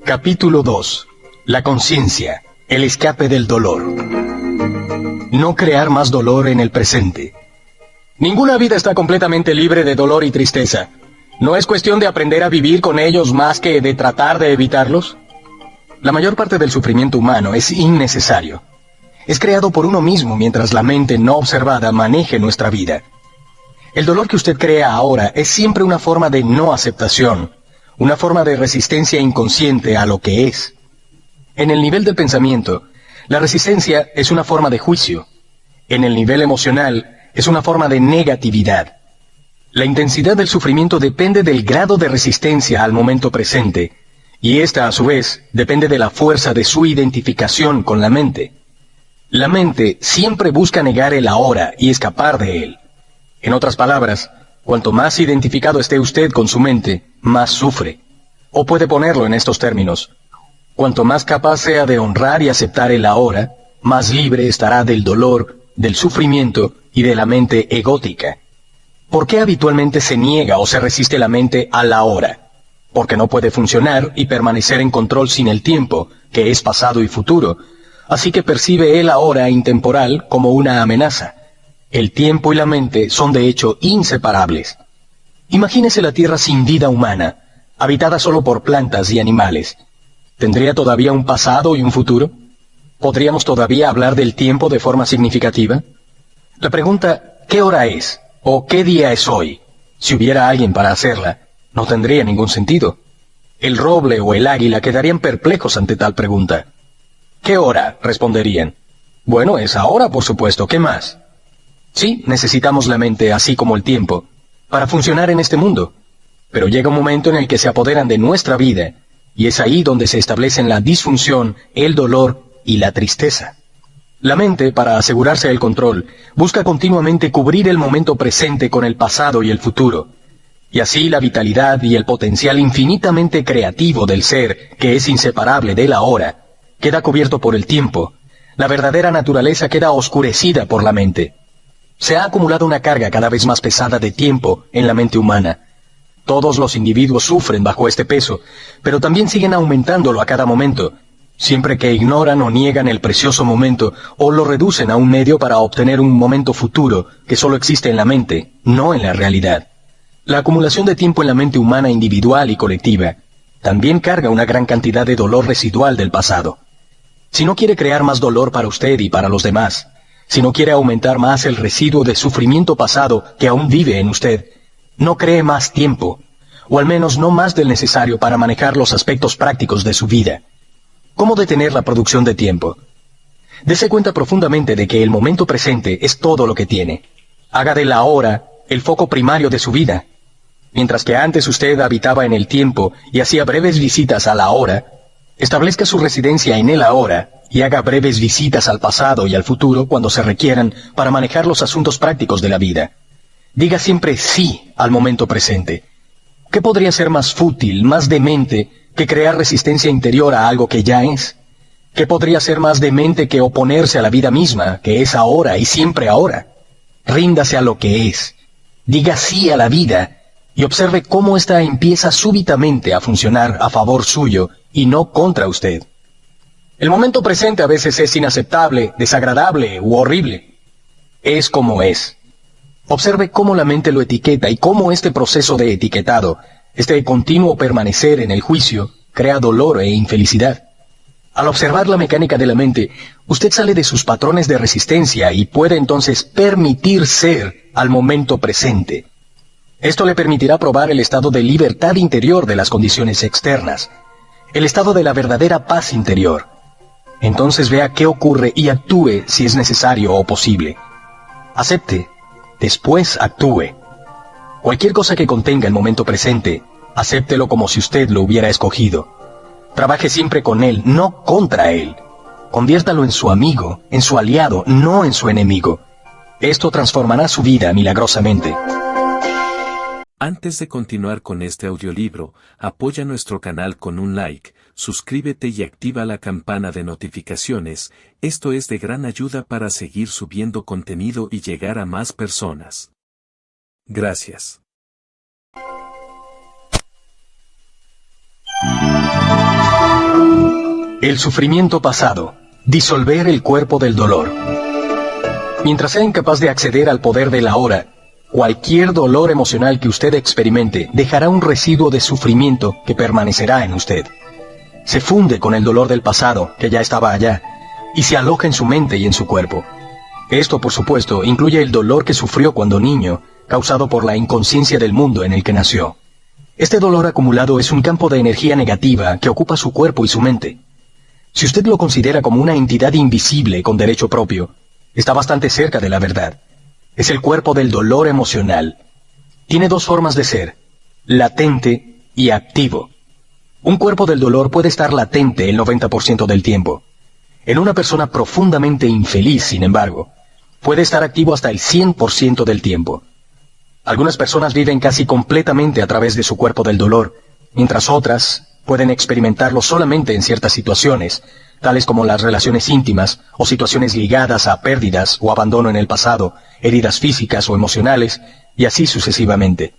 Capítulo 2. La conciencia, el escape del dolor. No crear más dolor en el presente. Ninguna vida está completamente libre de dolor y tristeza. ¿No es cuestión de aprender a vivir con ellos más que de tratar de evitarlos? La mayor parte del sufrimiento humano es innecesario. Es creado por uno mismo mientras la mente no observada maneje nuestra vida. El dolor que usted crea ahora es siempre una forma de no aceptación, una forma de resistencia inconsciente a lo que es. En el nivel del pensamiento, la resistencia es una forma de juicio. En el nivel emocional, es una forma de negatividad. La intensidad del sufrimiento depende del grado de resistencia al momento presente, y esta, a su vez, depende de la fuerza de su identificación con la mente. La mente siempre busca negar el ahora y escapar de él. En otras palabras, cuanto más identificado esté usted con su mente, más sufre. O puede ponerlo en estos términos: cuanto más capaz sea de honrar y aceptar el ahora, más libre estará del dolor, del sufrimiento y de la mente egótica. ¿Por qué habitualmente se niega o se resiste la mente al ahora? Porque no puede funcionar y permanecer en control sin el tiempo, que es pasado y futuro, así que percibe el ahora intemporal como una amenaza. El tiempo y la mente son de hecho inseparables. Imagínese la Tierra sin vida humana, habitada solo por plantas y animales. ¿Tendría todavía un pasado y un futuro? ¿Podríamos todavía hablar del tiempo de forma significativa? La pregunta ¿qué hora es? ¿O qué día es hoy? Si hubiera alguien para hacerla, no tendría ningún sentido. El roble o el águila quedarían perplejos ante tal pregunta. ¿Qué hora?, responderían. Bueno, es ahora, por supuesto. ¿Qué más? Sí, necesitamos la mente, así como el tiempo, para funcionar en este mundo. Pero llega un momento en el que se apoderan de nuestra vida, y es ahí donde se establecen la disfunción, el dolor y la tristeza. La mente, para asegurarse el control, busca continuamente cubrir el momento presente con el pasado y el futuro. Y así la vitalidad y el potencial infinitamente creativo del ser, que es inseparable del ahora, queda cubierto por el tiempo. La verdadera naturaleza queda oscurecida por la mente. Se ha acumulado una carga cada vez más pesada de tiempo en la mente humana. Todos los individuos sufren bajo este peso, pero también siguen aumentándolo a cada momento, siempre que ignoran o niegan el precioso momento o lo reducen a un medio para obtener un momento futuro que solo existe en la mente, no en la realidad. La acumulación de tiempo en la mente humana individual y colectiva también carga una gran cantidad de dolor residual del pasado. Si no quiere crear más dolor para usted y para los demás, si no quiere aumentar más el residuo de sufrimiento pasado que aún vive en usted, no cree más tiempo, o al menos no más del necesario para manejar los aspectos prácticos de su vida. ¿Cómo detener la producción de tiempo? Dese cuenta profundamente de que el momento presente es todo lo que tiene. Haga de la ahora el foco primario de su vida. Mientras que antes usted habitaba en el tiempo y hacía breves visitas a la ahora, establezca su residencia en el ahora y haga breves visitas al pasado y al futuro cuando se requieran para manejar los asuntos prácticos de la vida. Diga siempre sí al momento presente. ¿Qué podría ser más fútil, más demente, que crear resistencia interior a algo que ya es? ¿Qué podría ser más demente que oponerse a la vida misma, que es ahora y siempre ahora? Ríndase a lo que es. Diga sí a la vida y observe cómo ésta empieza súbitamente a funcionar a favor suyo y no contra usted. El momento presente a veces es inaceptable, desagradable u horrible. Es como es. Observe cómo la mente lo etiqueta y cómo este proceso de etiquetado, este continuo permanecer en el juicio, crea dolor e infelicidad. Al observar la mecánica de la mente, usted sale de sus patrones de resistencia y puede entonces permitir ser al momento presente. Esto le permitirá probar el estado de libertad interior de las condiciones externas, el estado de la verdadera paz interior. Entonces vea qué ocurre y actúe si es necesario o posible. Acepte, después actúe. Cualquier cosa que contenga el momento presente, acéptelo como si usted lo hubiera escogido. Trabaje siempre con él, no contra él. Conviértalo en su amigo, en su aliado, no en su enemigo. Esto transformará su vida milagrosamente. Antes de continuar con este audiolibro, apoya nuestro canal con un like, suscríbete y activa la campana de notificaciones, esto es de gran ayuda para seguir subiendo contenido y llegar a más personas. Gracias. El sufrimiento pasado. Disolver el cuerpo del dolor. Mientras sea incapaz de acceder al poder del ahora, cualquier dolor emocional que usted experimente dejará un residuo de sufrimiento que permanecerá en usted. Se funde con el dolor del pasado, que ya estaba allá, y se aloja en su mente y en su cuerpo. Esto, por supuesto, incluye el dolor que sufrió cuando niño, causado por la inconsciencia del mundo en el que nació. Este dolor acumulado es un campo de energía negativa que ocupa su cuerpo y su mente. Si usted lo considera como una entidad invisible con derecho propio, está bastante cerca de la verdad. Es el cuerpo del dolor emocional. Tiene dos formas de ser, latente y activo. Un cuerpo del dolor puede estar latente el 90% del tiempo. En una persona profundamente infeliz, sin embargo, puede estar activo hasta el 100% del tiempo. Algunas personas viven casi completamente a través de su cuerpo del dolor, mientras otras pueden experimentarlo solamente en ciertas situaciones, tales como las relaciones íntimas o situaciones ligadas a pérdidas o abandono en el pasado, heridas físicas o emocionales, y así sucesivamente.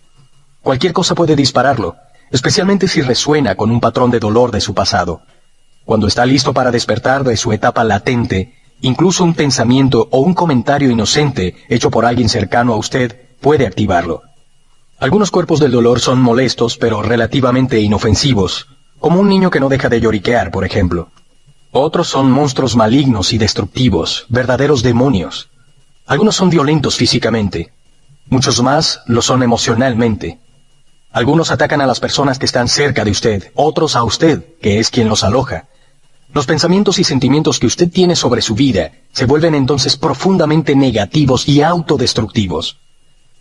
Cualquier cosa puede dispararlo, especialmente si resuena con un patrón de dolor de su pasado. Cuando está listo para despertar de su etapa latente, incluso un pensamiento o un comentario inocente hecho por alguien cercano a usted puede activarlo. Algunos cuerpos del dolor son molestos pero relativamente inofensivos, como un niño que no deja de lloriquear, por ejemplo. Otros son monstruos malignos y destructivos, verdaderos demonios. Algunos son violentos físicamente. Muchos más lo son emocionalmente. Algunos atacan a las personas que están cerca de usted, otros a usted, que es quien los aloja. Los pensamientos y sentimientos que usted tiene sobre su vida se vuelven entonces profundamente negativos y autodestructivos.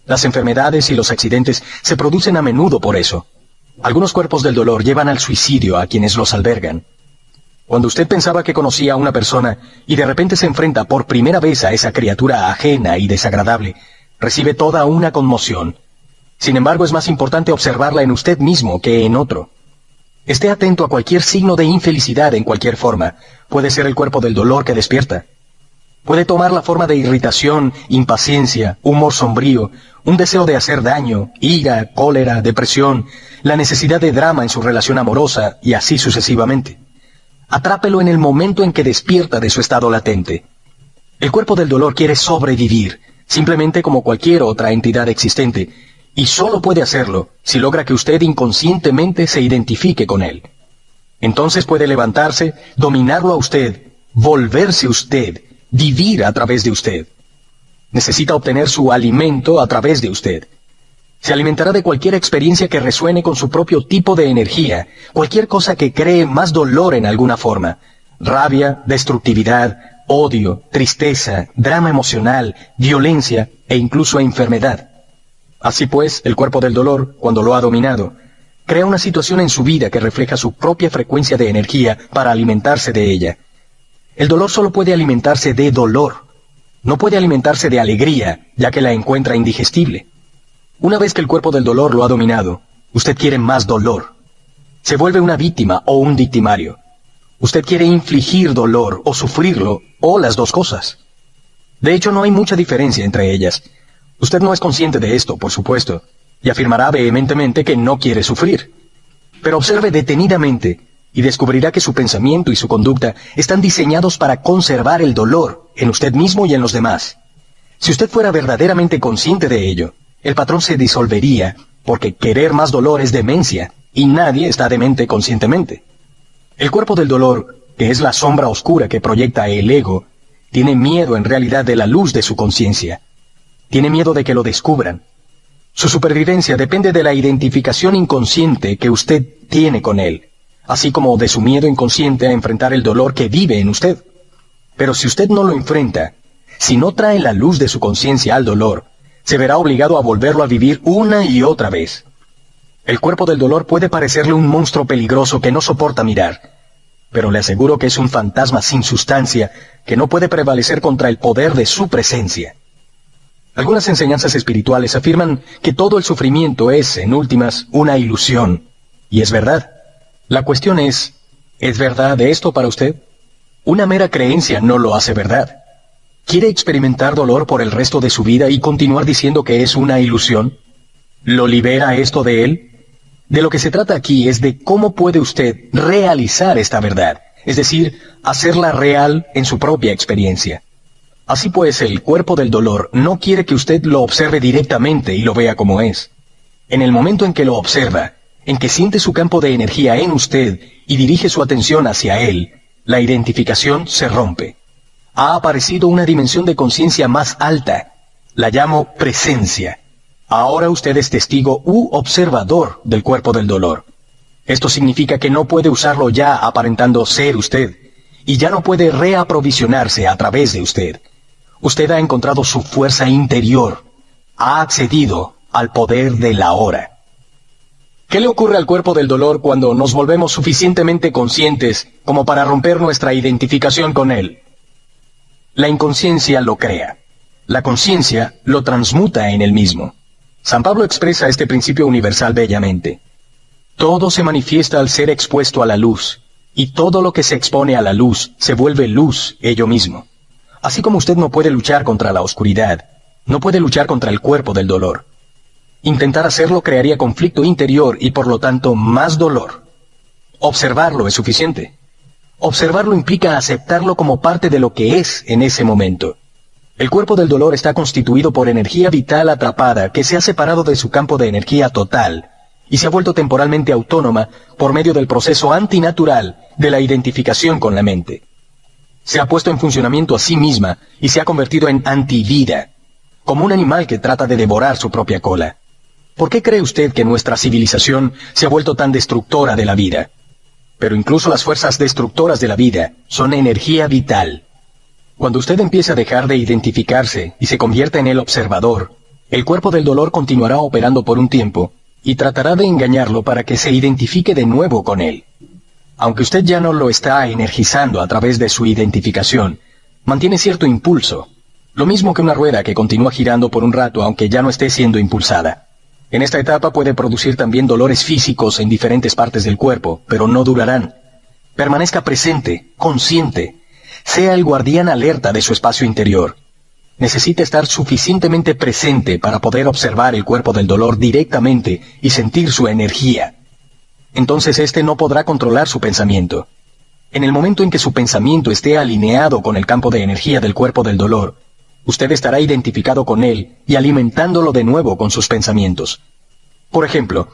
Las enfermedades y los accidentes se producen a menudo por eso. Algunos cuerpos del dolor llevan al suicidio a quienes los albergan. Cuando usted pensaba que conocía a una persona y de repente se enfrenta por primera vez a esa criatura ajena y desagradable, recibe toda una conmoción. Sin embargo, es más importante observarla en usted mismo que en otro. Esté atento a cualquier signo de infelicidad en cualquier forma. Puede ser el cuerpo del dolor que despierta. Puede tomar la forma de irritación, impaciencia, humor sombrío, un deseo de hacer daño, ira, cólera, depresión, la necesidad de drama en su relación amorosa y así sucesivamente. Atrápelo en el momento en que despierta de su estado latente. El cuerpo del dolor quiere sobrevivir, simplemente como cualquier otra entidad existente, y solo puede hacerlo si logra que usted inconscientemente se identifique con él. Entonces puede levantarse, dominarlo a usted, volverse usted, vivir a través de usted. Necesita obtener su alimento a través de usted. Se alimentará de cualquier experiencia que resuene con su propio tipo de energía, cualquier cosa que cree más dolor en alguna forma. Rabia, destructividad, odio, tristeza, drama emocional, violencia e incluso enfermedad. Así pues, el cuerpo del dolor, cuando lo ha dominado, crea una situación en su vida que refleja su propia frecuencia de energía para alimentarse de ella. El dolor solo puede alimentarse de dolor. No puede alimentarse de alegría, ya que la encuentra indigestible. Una vez que el cuerpo del dolor lo ha dominado, usted quiere más dolor. Se vuelve una víctima o un victimario. Usted quiere infligir dolor o sufrirlo, o las dos cosas. De hecho, no hay mucha diferencia entre ellas. Usted no es consciente de esto, por supuesto, y afirmará vehementemente que no quiere sufrir. Pero observe detenidamente y descubrirá que su pensamiento y su conducta están diseñados para conservar el dolor en usted mismo y en los demás. Si usted fuera verdaderamente consciente de ello, el patrón se disolvería, porque querer más dolor es demencia, y nadie está demente conscientemente. El cuerpo del dolor, que es la sombra oscura que proyecta el ego, tiene miedo en realidad de la luz de su conciencia. Tiene miedo de que lo descubran. Su supervivencia depende de la identificación inconsciente que usted tiene con él, así como de su miedo inconsciente a enfrentar el dolor que vive en usted. Pero si usted no lo enfrenta, si no trae la luz de su conciencia al dolor, se verá obligado a volverlo a vivir una y otra vez. El cuerpo del dolor puede parecerle un monstruo peligroso que no soporta mirar, pero le aseguro que es un fantasma sin sustancia que no puede prevalecer contra el poder de su presencia. Algunas enseñanzas espirituales afirman que todo el sufrimiento es, en últimas, una ilusión. Y es verdad. La cuestión ¿es verdad esto para usted? Una mera creencia no lo hace verdad. ¿Quiere experimentar dolor por el resto de su vida y continuar diciendo que es una ilusión? ¿Lo libera esto de él? De lo que se trata aquí es de cómo puede usted realizar esta verdad, es decir, hacerla real en su propia experiencia. Así pues, el cuerpo del dolor no quiere que usted lo observe directamente y lo vea como es. En el momento en que lo observa, en que siente su campo de energía en usted y dirige su atención hacia él, la identificación se rompe. Ha aparecido una dimensión de conciencia más alta. La llamo presencia. Ahora usted es testigo u observador del cuerpo del dolor. Esto significa que no puede usarlo ya aparentando ser usted, y ya no puede reaprovisionarse a través de usted. Usted ha encontrado su fuerza interior. Ha accedido al poder de la hora. ¿Qué le ocurre al cuerpo del dolor cuando nos volvemos suficientemente conscientes como para romper nuestra identificación con él? La inconsciencia lo crea. La conciencia lo transmuta en él mismo. San Pablo expresa este principio universal bellamente. Todo se manifiesta al ser expuesto a la luz, y todo lo que se expone a la luz se vuelve luz ello mismo. Así como usted no puede luchar contra la oscuridad, no puede luchar contra el cuerpo del dolor. Intentar hacerlo crearía conflicto interior y por lo tanto más dolor. Observarlo es suficiente. Observarlo implica aceptarlo como parte de lo que es en ese momento. El cuerpo del dolor está constituido por energía vital atrapada que se ha separado de su campo de energía total y se ha vuelto temporalmente autónoma por medio del proceso antinatural de la identificación con la mente. Se ha puesto en funcionamiento a sí misma y se ha convertido en antivida, como un animal que trata de devorar su propia cola. ¿Por qué cree usted que nuestra civilización se ha vuelto tan destructora de la vida? Pero incluso las fuerzas destructoras de la vida son energía vital. Cuando usted empieza a dejar de identificarse y se convierte en el observador, el cuerpo del dolor continuará operando por un tiempo y tratará de engañarlo para que se identifique de nuevo con él. Aunque usted ya no lo está energizando a través de su identificación, mantiene cierto impulso, lo mismo que una rueda que continúa girando por un rato aunque ya no esté siendo impulsada. En esta etapa puede producir también dolores físicos en diferentes partes del cuerpo, pero no durarán. Permanezca presente, consciente. Sea el guardián alerta de su espacio interior. Necesita estar suficientemente presente para poder observar el cuerpo del dolor directamente y sentir su energía. Entonces éste no podrá controlar su pensamiento. En el momento en que su pensamiento esté alineado con el campo de energía del cuerpo del dolor, usted estará identificado con él y alimentándolo de nuevo con sus pensamientos. Por ejemplo,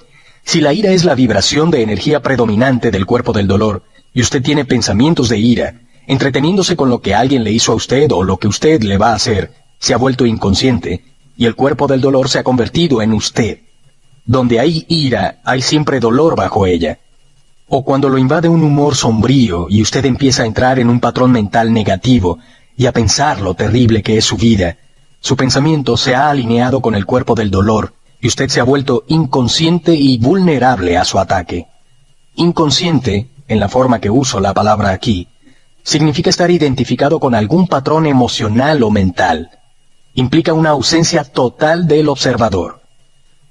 si la ira es la vibración de energía predominante del cuerpo del dolor, y usted tiene pensamientos de ira, entreteniéndose con lo que alguien le hizo a usted o lo que usted le va a hacer, se ha vuelto inconsciente, y el cuerpo del dolor se ha convertido en usted. Donde hay ira, hay siempre dolor bajo ella. O cuando lo invade un humor sombrío y usted empieza a entrar en un patrón mental negativo, y a pensar lo terrible que es su vida, su pensamiento se ha alineado con el cuerpo del dolor y usted se ha vuelto inconsciente y vulnerable a su ataque. Inconsciente, en la forma que uso la palabra aquí, significa estar identificado con algún patrón emocional o mental. Implica una ausencia total del observador.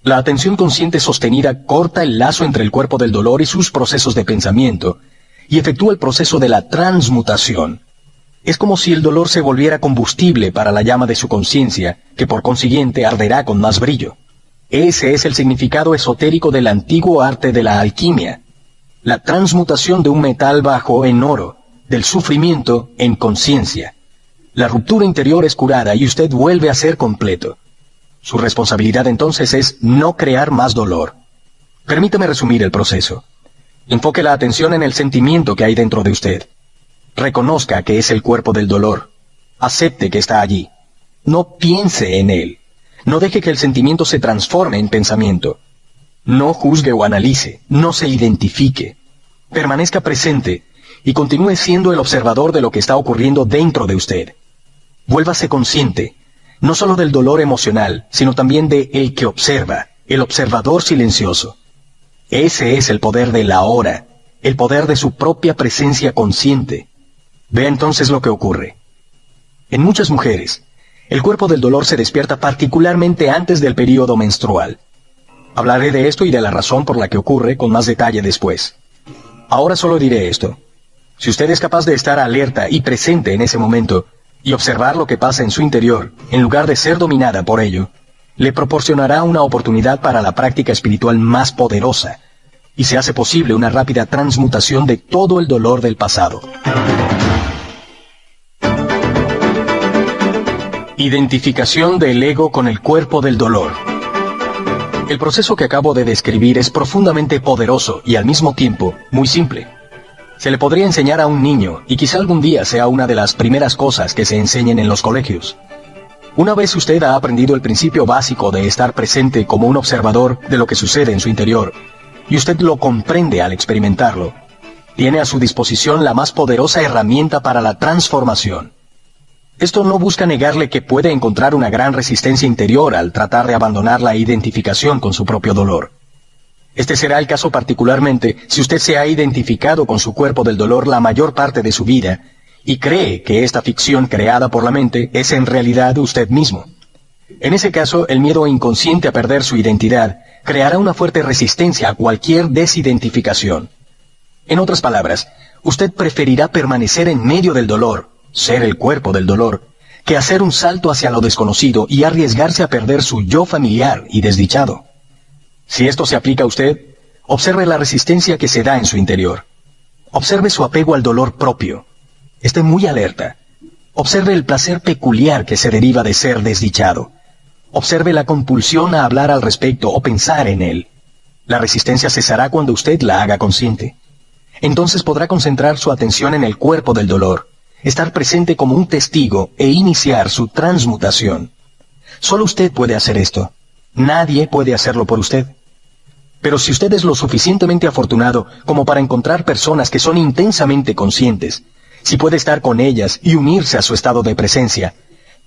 La atención consciente sostenida corta el lazo entre el cuerpo del dolor y sus procesos de pensamiento y efectúa el proceso de la transmutación. Es como si el dolor se volviera combustible para la llama de su conciencia, que por consiguiente arderá con más brillo. Ese es el significado esotérico del antiguo arte de la alquimia. La transmutación de un metal bajo en oro, del sufrimiento en conciencia. La ruptura interior es curada y usted vuelve a ser completo. Su responsabilidad entonces es no crear más dolor. Permítame resumir el proceso. Enfoque la atención en el sentimiento que hay dentro de usted. Reconozca que es el cuerpo del dolor. Acepte que está allí. No piense en él. No deje que el sentimiento se transforme en pensamiento. No juzgue o analice. No se identifique. Permanezca presente y continúe siendo el observador de lo que está ocurriendo dentro de usted. Vuélvase consciente, no solo del dolor emocional, sino también de el que observa, el observador silencioso. Ese es el poder de la hora, el poder de su propia presencia consciente. Vea entonces lo que ocurre. En muchas mujeres, el cuerpo del dolor se despierta particularmente antes del período menstrual. Hablaré de esto y de la razón por la que ocurre con más detalle después. Ahora solo diré esto. Si usted es capaz de estar alerta y presente en ese momento, y observar lo que pasa en su interior, en lugar de ser dominada por ello, le proporcionará una oportunidad para la práctica espiritual más poderosa, y se hace posible una rápida transmutación de todo el dolor del pasado. Identificación del ego con el cuerpo del dolor. El proceso que acabo de describir es profundamente poderoso y al mismo tiempo muy simple. Se le podría enseñar a un niño y quizá algún día sea una de las primeras cosas que se enseñen en los colegios. Una vez usted ha aprendido el principio básico de estar presente como un observador de lo que sucede en su interior, y usted lo comprende al experimentarlo, tiene a su disposición la más poderosa herramienta para la transformación. Esto no busca negarle que puede encontrar una gran resistencia interior al tratar de abandonar la identificación con su propio dolor. Este será el caso particularmente si usted se ha identificado con su cuerpo del dolor la mayor parte de su vida y cree que esta ficción creada por la mente es en realidad usted mismo. En ese caso, el miedo inconsciente a perder su identidad creará una fuerte resistencia a cualquier desidentificación. En otras palabras, usted preferirá permanecer en medio del dolor, ser el cuerpo del dolor, que hacer un salto hacia lo desconocido y arriesgarse a perder su yo familiar y desdichado. Si esto se aplica a usted, observe la resistencia que se da en su interior. Observe su apego al dolor propio. Esté muy alerta. Observe el placer peculiar que se deriva de ser desdichado. Observe la compulsión a hablar al respecto o pensar en él. La resistencia cesará cuando usted la haga consciente. Entonces podrá concentrar su atención en el cuerpo del dolor, estar presente como un testigo e iniciar su transmutación. Solo usted puede hacer esto. Nadie puede hacerlo por usted. Pero si usted es lo suficientemente afortunado como para encontrar personas que son intensamente conscientes, si puede estar con ellas y unirse a su estado de presencia,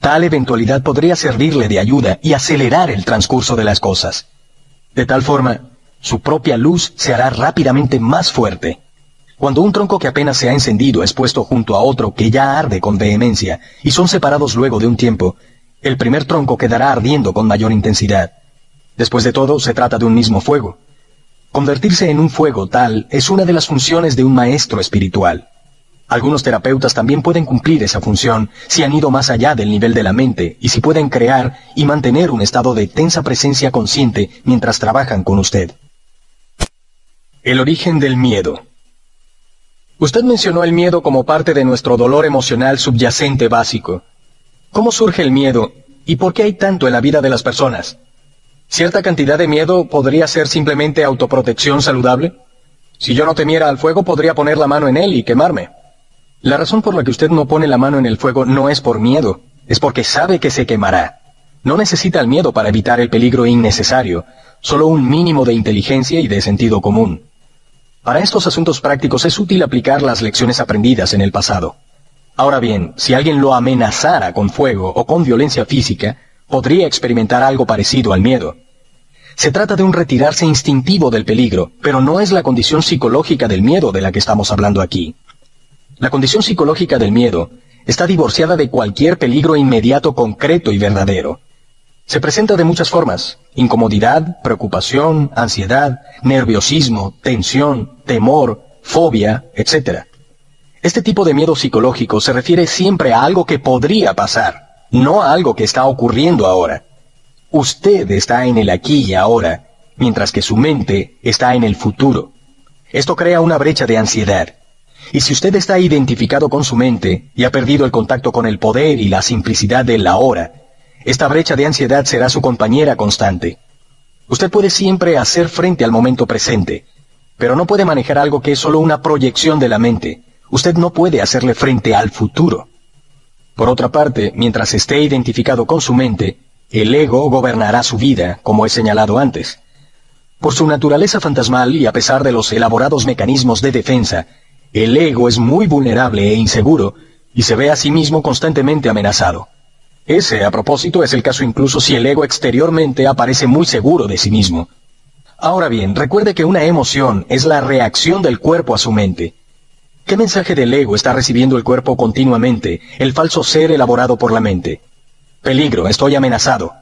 tal eventualidad podría servirle de ayuda y acelerar el transcurso de las cosas. De tal forma, su propia luz se hará rápidamente más fuerte. Cuando un tronco que apenas se ha encendido es puesto junto a otro que ya arde con vehemencia y son separados luego de un tiempo, el primer tronco quedará ardiendo con mayor intensidad. Después de todo, se trata de un mismo fuego. Convertirse en un fuego tal es una de las funciones de un maestro espiritual. Algunos terapeutas también pueden cumplir esa función si han ido más allá del nivel de la mente y si pueden crear y mantener un estado de tensa presencia consciente mientras trabajan con usted. El origen del miedo. Usted mencionó el miedo como parte de nuestro dolor emocional subyacente básico. ¿Cómo surge el miedo y por qué hay tanto en la vida de las personas? ¿Cierta cantidad de miedo podría ser simplemente autoprotección saludable? Si yo no temiera al fuego, podría poner la mano en él y quemarme. La razón por la que usted no pone la mano en el fuego no es por miedo, es porque sabe que se quemará. No necesita el miedo para evitar el peligro innecesario, solo un mínimo de inteligencia y de sentido común. Para estos asuntos prácticos es útil aplicar las lecciones aprendidas en el pasado. Ahora bien, si alguien lo amenazara con fuego o con violencia física, podría experimentar algo parecido al miedo. Se trata de un retirarse instintivo del peligro, pero no es la condición psicológica del miedo de la que estamos hablando aquí. La condición psicológica del miedo está divorciada de cualquier peligro inmediato, concreto y verdadero. Se presenta de muchas formas: incomodidad, preocupación, ansiedad, nerviosismo, tensión, temor, fobia, etc. Este tipo de miedo psicológico se refiere siempre a algo que podría pasar, no a algo que está ocurriendo ahora. Usted está en el aquí y ahora, mientras que su mente está en el futuro. Esto crea una brecha de ansiedad. Y si usted está identificado con su mente y ha perdido el contacto con el poder y la simplicidad del ahora, esta brecha de ansiedad será su compañera constante. Usted puede siempre hacer frente al momento presente, pero no puede manejar algo que es solo una proyección de la mente. Usted no puede hacerle frente al futuro. Por otra parte, mientras esté identificado con su mente, el ego gobernará su vida, como he señalado antes. Por su naturaleza fantasmal y a pesar de los elaborados mecanismos de defensa, el ego es muy vulnerable e inseguro y se ve a sí mismo constantemente amenazado. Ese, a propósito, es el caso incluso si el ego exteriormente aparece muy seguro de sí mismo. Ahora bien, recuerde que una emoción es la reacción del cuerpo a su mente. ¿Qué mensaje del ego está recibiendo el cuerpo continuamente, el falso ser elaborado por la mente? Peligro, estoy amenazado.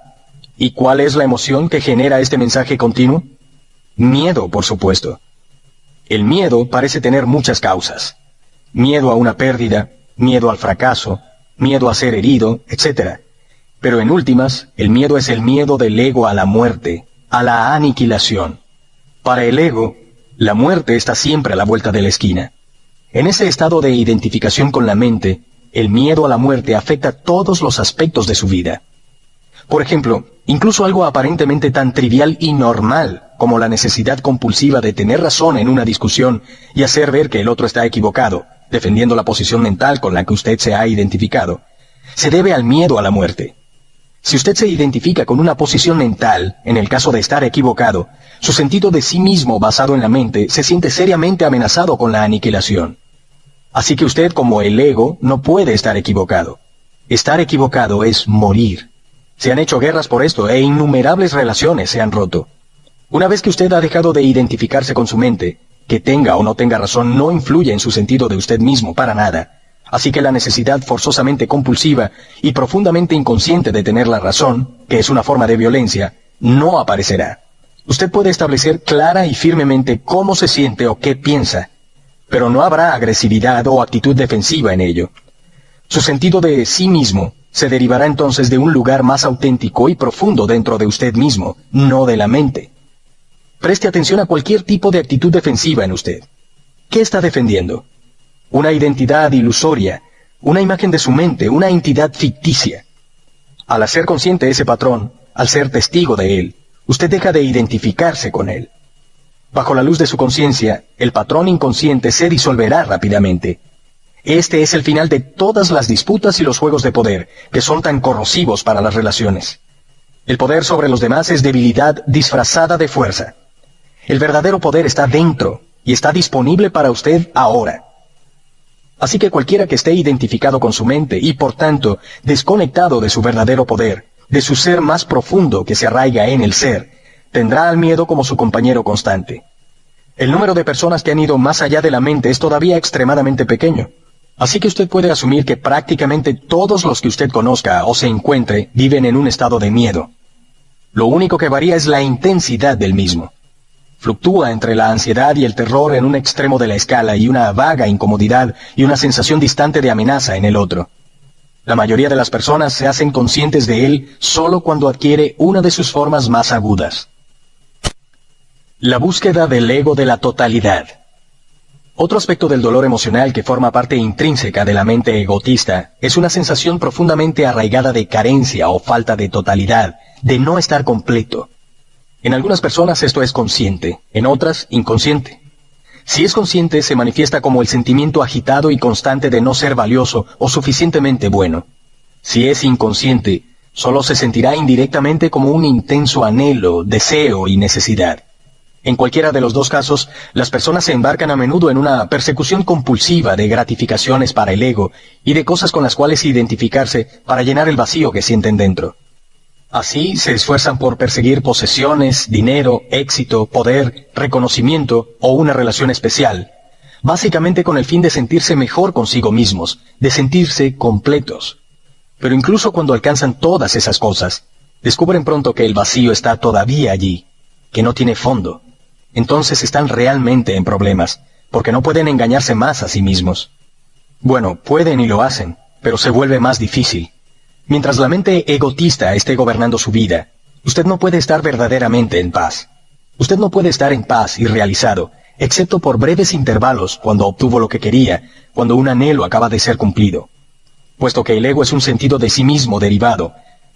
¿Y cuál es la emoción que genera este mensaje continuo? Miedo, por supuesto. El miedo parece tener muchas causas. Miedo a una pérdida, miedo al fracaso, miedo a ser herido, etc. Pero en últimas, el miedo es el miedo del ego a la muerte, a la aniquilación. Para el ego, La muerte está siempre a la vuelta de la esquina. En ese estado de identificación con la mente, el miedo a la muerte afecta todos los aspectos de su vida. Por ejemplo, incluso algo aparentemente tan trivial y normal como la necesidad compulsiva de tener razón en una discusión y hacer ver que el otro está equivocado, defendiendo la posición mental con la que usted se ha identificado, se debe al miedo a la muerte. Si usted se identifica con una posición mental, en el caso de estar equivocado, su sentido de sí mismo basado en la mente se siente seriamente amenazado con la aniquilación. Así que usted, como el ego, no puede estar equivocado. Estar equivocado es morir. Se han hecho guerras por esto e innumerables relaciones se han roto. Una vez que usted ha dejado de identificarse con su mente, que tenga o no tenga razón no influye en su sentido de usted mismo para nada. Así que la necesidad forzosamente compulsiva y profundamente inconsciente de tener la razón, que es una forma de violencia, no aparecerá. Usted puede establecer clara y firmemente cómo se siente o qué piensa, pero no habrá agresividad o actitud defensiva en ello. Su sentido de sí mismo se derivará entonces de un lugar más auténtico y profundo dentro de usted mismo, no de la mente. Preste atención a cualquier tipo de actitud defensiva en usted. ¿Qué está defendiendo? Una identidad ilusoria, una imagen de su mente, una entidad ficticia. Al hacer consciente ese patrón, al ser testigo de él, usted deja de identificarse con él. Bajo la luz de su conciencia, el patrón inconsciente se disolverá rápidamente. Este es el final de todas las disputas y los juegos de poder, que son tan corrosivos para las relaciones. El poder sobre los demás es debilidad disfrazada de fuerza. El verdadero poder está dentro y está disponible para usted ahora. Así que cualquiera que esté identificado con su mente y, por tanto, desconectado de su verdadero poder, de su ser más profundo que se arraiga en el ser, tendrá al miedo como su compañero constante. El número de personas que han ido más allá de la mente es todavía extremadamente pequeño. Así que usted puede asumir que prácticamente todos los que usted conozca o se encuentre viven en un estado de miedo. Lo único que varía es la intensidad del mismo. Fluctúa entre la ansiedad y el terror en un extremo de la escala y una vaga incomodidad y una sensación distante de amenaza en el otro. La mayoría de las personas se hacen conscientes de él solo cuando adquiere una de sus formas más agudas. La búsqueda del ego de la totalidad. Otro aspecto del dolor emocional que forma parte intrínseca de la mente egotista es una sensación profundamente arraigada de carencia o falta de totalidad, de no estar completo. En algunas personas esto es consciente, en otras inconsciente. Si es consciente, se manifiesta como el sentimiento agitado y constante de no ser valioso o suficientemente bueno. Si es inconsciente, solo se sentirá indirectamente como un intenso anhelo, deseo y necesidad. En cualquiera de los dos casos, las personas se embarcan a menudo en una persecución compulsiva de gratificaciones para el ego y de cosas con las cuales identificarse para llenar el vacío que sienten dentro. Así se esfuerzan por perseguir posesiones, dinero, éxito, poder, reconocimiento o una relación especial, básicamente con el fin de sentirse mejor consigo mismos, de sentirse completos. Pero incluso cuando alcanzan todas esas cosas, descubren pronto que el vacío está todavía allí, que no tiene fondo. Entonces están realmente en problemas, porque no pueden engañarse más a sí mismos. Bueno, pueden y lo hacen, pero se vuelve más difícil. Mientras la mente egotista esté gobernando su vida, usted no puede estar verdaderamente en paz. Usted no puede estar en paz y realizado, excepto por breves intervalos cuando obtuvo lo que quería, cuando un anhelo acaba de ser cumplido. Puesto que el ego es un sentido de sí mismo derivado,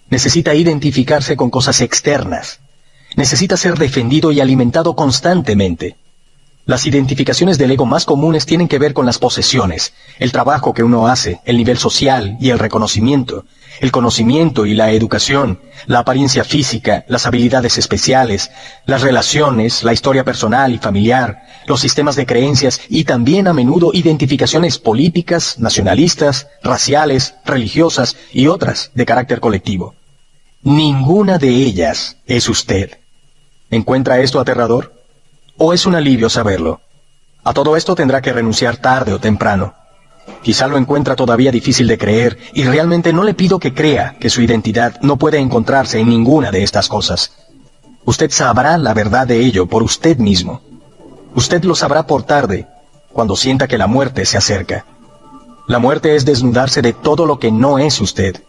necesita identificarse con cosas externas. Necesita ser defendido y alimentado constantemente. Las identificaciones del ego más comunes tienen que ver con las posesiones, el trabajo que uno hace, el nivel social y el reconocimiento, el conocimiento y la educación, la apariencia física, las habilidades especiales, las relaciones, la historia personal y familiar, los sistemas de creencias y también a menudo identificaciones políticas, nacionalistas, raciales, religiosas y otras de carácter colectivo. Ninguna de ellas es usted. ¿Encuentra esto aterrador? ¿O es un alivio saberlo? A todo esto tendrá que renunciar tarde o temprano. Quizá lo encuentra todavía difícil de creer, y realmente no le pido que crea que su identidad no puede encontrarse en ninguna de estas cosas. Usted sabrá la verdad de ello por usted mismo. Usted lo sabrá por tarde, cuando sienta que la muerte se acerca. La muerte es desnudarse de todo lo que no es usted.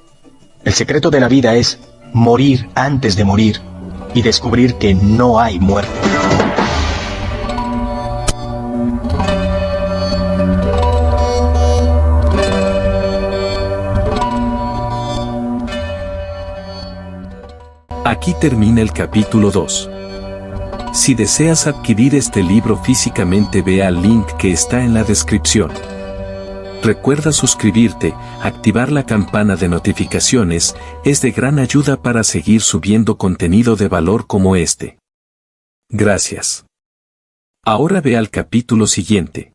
El secreto de la vida es morir antes de morir y descubrir que no hay muerte. Aquí termina el capítulo 2. Si deseas adquirir este libro físicamente, ve al link que está en la descripción. Recuerda suscribirte, activar la campana de notificaciones, es de gran ayuda para seguir subiendo contenido de valor como este. Gracias. Ahora ve al capítulo siguiente.